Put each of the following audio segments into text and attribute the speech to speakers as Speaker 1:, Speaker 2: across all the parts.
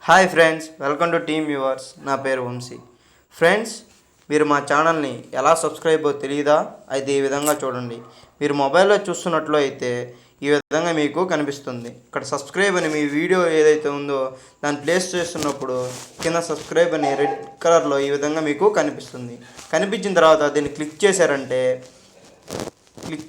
Speaker 1: Hi friends, welcome to team viewers. నా పేరు Vamsi. Friends, మీరు మా ఛానల్ని ఎలా సబ్స్క్రైబ్ తెలియదా? అయితే ఈ విధంగా చూడండి. మీరు మొబైల్లో చూస్తున్నట్లు అయితే ఈ విధంగా మీకు కనిపిస్తుంది. ఇక్కడ సబ్స్క్రైబ్ అని మీ వీడియో ఏదైతే ఉందో దాన్ని ప్లేస్ చేస్తున్నప్పుడు కింద సబ్స్క్రైబ్ అని రెడ్ కలర్లో ఈ విధంగా మీకు కనిపిస్తుంది. కనిపించిన తర్వాత దీన్ని క్లిక్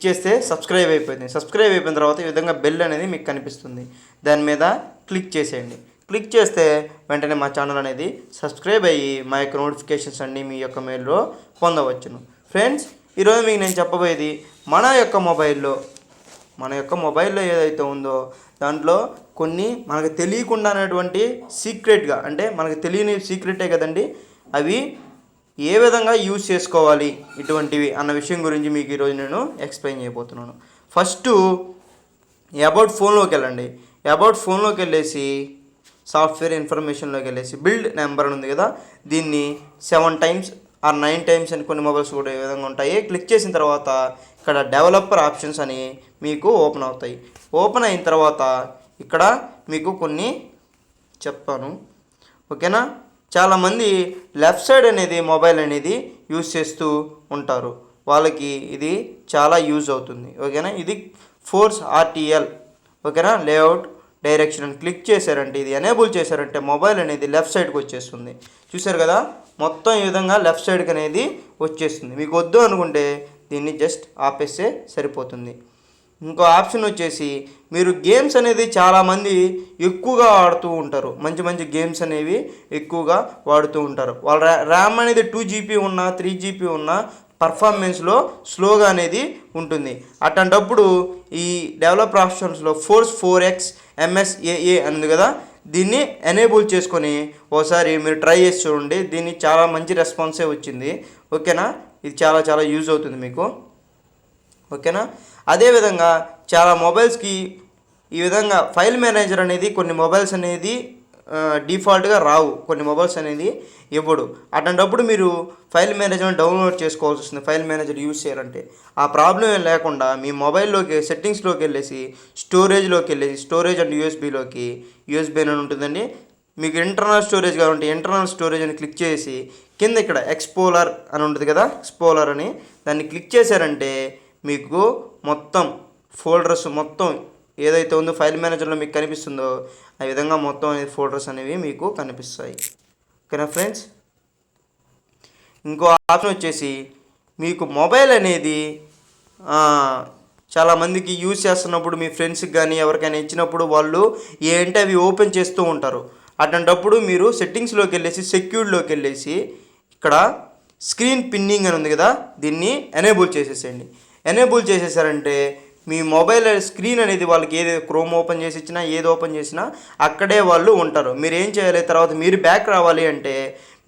Speaker 1: చేస్తే సబ్స్క్రైబ్ అయిపోయింది. సబ్స్క్రైబ్ అయిపోయిన తర్వాత ఈ విధంగా బెల్ అనేది మీకు కనిపిస్తుంది. దాని మీద క్లిక్ చేసేయండి. క్లిక్ చేస్తే వెంటనే మా ఛానల్ అనేది సబ్స్క్రైబ్ అయ్యి మా యొక్క నోటిఫికేషన్స్ అన్నీ మీ యొక్క మెయిల్లో పొందవచ్చును. ఫ్రెండ్స్, ఈరోజు మీకు నేను చెప్పబోయేది మన యొక్క మొబైల్లో ఏదైతే ఉందో దాంట్లో కొన్ని మనకు తెలియకుండా అనేటువంటి సీక్రెట్గా, అంటే మనకు తెలియని సీక్రెటే కదండి, అవి ఏ విధంగా యూజ్ చేసుకోవాలి ఇటువంటివి అన్న విషయం గురించి మీకు ఈరోజు నేను ఎక్స్ప్లెయిన్ చేయబోతున్నాను. ఫస్ట్ అబౌట్ ఫోన్లోకి వెళ్ళండి. అబౌట్ ఫోన్లోకి వెళ్ళేసి సాఫ్ట్వేర్ ఇన్ఫర్మేషన్లోకి వెళ్ళేసి బిల్డ్ నెంబర్ ఉంది కదా, దీన్ని 7 times ఆర్ 9 times అని కొన్ని మొబైల్స్ కూడా ఏ విధంగా ఉంటాయి. క్లిక్ చేసిన తర్వాత ఇక్కడ డెవలపర్ ఆప్షన్స్ అని మీకు ఓపెన్ అవుతాయి. ఓపెన్ అయిన తర్వాత ఇక్కడ మీకు కొన్ని చెప్తాను, ఓకేనా. చాలామంది లెఫ్ట్ సైడ్ అనేది మొబైల్ అనేది యూజ్ చేస్తూ ఉంటారు, వాళ్ళకి ఇది చాలా యూజ్ అవుతుంది, ఓకేనా. ఇది ఫోర్స్ RTL, ఓకేనా, లేఅవుట్ డైరెక్షన్ అని క్లిక్ చేశారంటే, ఇది ఎనేబుల్ చేశారంటే మొబైల్ అనేది లెఫ్ట్ సైడ్కి వచ్చేస్తుంది. చూసారు కదా, మొత్తం ఈ విధంగా లెఫ్ట్ సైడ్కి అనేది వచ్చేస్తుంది. మీకు వద్దు అనుకుంటే దీన్ని జస్ట్ ఆపేస్తే సరిపోతుంది. ఇంకో ఆప్షన్ వచ్చేసి మీరు గేమ్స్ అనేది చాలామంది ఎక్కువగా ఆడుతూ ఉంటారు. మంచి మంచి గేమ్స్ అనేవి ఎక్కువగా వాడుతూ ఉంటారు. వాళ్ళ ర్యామ్ అనేది 2GB ఉన్నా 3GB ఉన్నా పర్ఫార్మెన్స్లో స్లోగా అనేది ఉంటుంది. అట్లాంటప్పుడు ఈ డెవలపర్ ఆప్షన్స్లో ఫోర్స్ 4X MSAA ఉంది కదా, దీన్ని ఎనేబుల్ చేసుకొని ఓసారి మీరు ట్రై చేసి చూడండి. దీన్ని చాలా మంచి రెస్పాన్సే వచ్చింది, ఓకేనా. ఇది చాలా చాలా యూజ్ అవుతుంది మీకు, ఓకేనా. అదేవిధంగా చాలా మొబైల్స్కి ఈ విధంగా ఫైల్ మేనేజర్ అనేది కొన్ని మొబైల్స్ అనేది డిఫాల్ట్గా రావు, కొన్ని మొబైల్స్ అనేది ఇవ్వడు. అట్లాంటప్పుడు మీరు ఫైల్ మేనేజర్ని డౌన్లోడ్ చేసుకోవాల్సి వస్తుంది. ఫైల్ మేనేజర్ యూజ్ చేయాలంటే ఆ ప్రాబ్లం ఏం లేకుండా మీ మొబైల్లోకి సెట్టింగ్స్లోకి వెళ్ళేసి స్టోరేజ్ అండ్ యూఎస్బీ అని ఉంటుందండి. మీకు ఇంటర్నల్ స్టోరేజ్ కావాలంటే ఇంటర్నల్ స్టోరేజ్ అని క్లిక్ చేసి కింద ఇక్కడ ఎక్స్ప్లోరర్ అని ఉంటుంది కదా, ఎక్స్ప్లోరర్ అని దాన్ని క్లిక్ చేశారంటే మీకు మొత్తం ఫోల్డర్స్ మొత్తం ఏదైతే ఉందో ఫైల్ మేనేజర్లో మీకు కనిపిస్తుందో ఆ విధంగా మొత్తం అనేది ఫోల్డర్స్ అనేవి మీకు కనిపిస్తాయి, ఓకేనా ఫ్రెండ్స్. ఇంకో ఆప్షన్ వచ్చేసి మీకు మొబైల్ అనేది చాలామందికి యూజ్ చేస్తున్నప్పుడు మీ ఫ్రెండ్స్కి కానీ ఎవరికైనా ఇచ్చినప్పుడు వాళ్ళు ఏంటి అవి ఓపెన్ చేస్తూ ఉంటారు. అట్లాంటప్పుడు మీరు సెట్టింగ్స్లోకి వెళ్ళేసి సెక్యూర్డ్లోకి వెళ్ళేసి ఇక్కడ స్క్రీన్ పిన్నింగ్ అని ఉంది కదా, దీన్ని ఎనేబుల్ చేసేసేయండి. ఎనేబుల్ చేసేసారంటే మీ మొబైల్ స్క్రీన్ అనేది వాళ్ళకి ఏది క్రోమ్ ఓపెన్ చేసి ఇచ్చినా ఏది ఓపెన్ చేసినా అక్కడే వాళ్ళు ఉంటారు. మీరు ఏం చేయాలి, తర్వాత మీరు బ్యాక్ రావాలి అంటే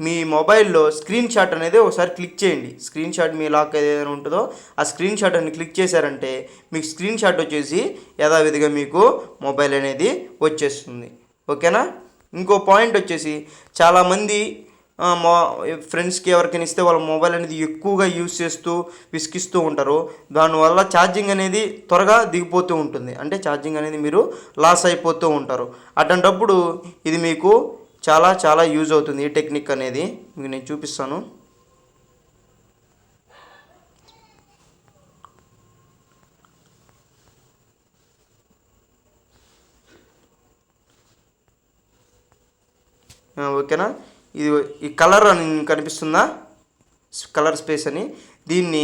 Speaker 1: మీ మొబైల్లో స్క్రీన్ షాట్ అనేది ఒకసారి క్లిక్ చేయండి. స్క్రీన్ షాట్ మీ లాక్ ఏదైనా ఉంటుందో ఆ స్క్రీన్ షాట్ అని క్లిక్ చేశారంటే మీకు స్క్రీన్ షాట్ వచ్చేసి యథావిధిగా మీకు మొబైల్ అనేది వచ్చేస్తుంది, ఓకేనా. ఇంకో పాయింట్ వచ్చేసి చాలామంది మా ఫ్రెండ్స్కి ఎవరికైనా ఇస్తే వాళ్ళ మొబైల్ అనేది ఎక్కువగా యూజ్ చేస్తూ విసిగిస్తూ ఉంటారు. దానివల్ల ఛార్జింగ్ అనేది త్వరగా దిగిపోతూ ఉంటుంది, అంటే ఛార్జింగ్ అనేది మీరు లాస్ అయిపోతూ ఉంటారు. అట్లాంటప్పుడు ఇది మీకు చాలా చాలా యూజ్ అవుతుంది. ఈ టెక్నిక్ అనేది మీకు నేను చూపిస్తాను. ఓకేనా. ఇది ఈ కలర్ అని కనిపిస్తుందా, కలర్ స్పేస్ అని, దీన్ని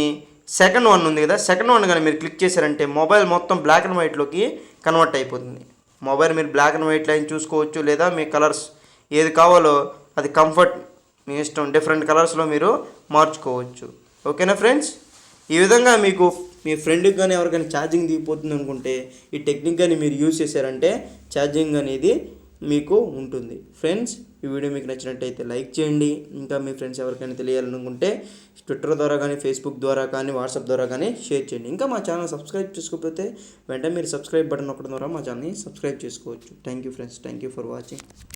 Speaker 1: సెకండ్ వన్ ఉంది కదా, సెకండ్ వన్ కానీ మీరు క్లిక్ చేశారంటే మొబైల్ మొత్తం బ్లాక్ అండ్ వైట్లోకి కన్వర్ట్ అయిపోతుంది. మొబైల్ మీరు బ్లాక్ అండ్ వైట్ లైన్ చూసుకోవచ్చు, లేదా మీ కలర్స్ ఏది కావాలో అది కంఫర్ట్ మీ ఇష్టం, డిఫరెంట్ కలర్స్లో మీరు మార్చుకోవచ్చు, ఓకేనా ఫ్రెండ్స్. ఈ విధంగా మీకు మీ ఫ్రెండ్కి కానీ ఎవరికైనా ఛార్జింగ్ దిగిపోతుంది అనుకుంటే ఈ టెక్నిక్ కానీ మీరు యూజ్ చేశారంటే ఛార్జింగ్ అనేది మీకు ఉంటుంది. ఫ్రెండ్స్, ఈ వీడియో మీకు నచ్చినట్టయితే లైక్ చేయండి. ఇంకా మీ ఫ్రెండ్స్ ఎవరికైనా తెలియాలనుకుంటే ట్విట్టర్ ద్వారా కానీ ఫేస్బుక్ ద్వారా కానీ వాట్సాప్ ద్వారా కానీ షేర్ చేయండి. ఇంకా మా ఛానల్ సబ్స్క్రైబ్ చేసుకోకపోతే వెంటనే మీరు సబ్స్క్రైబ్ బటన్ నొక్కడం ద్వారా మా ఛానల్ని సబ్స్క్రైబ్ చేసుకోవచ్చు. Thank you friends, thank you for watching.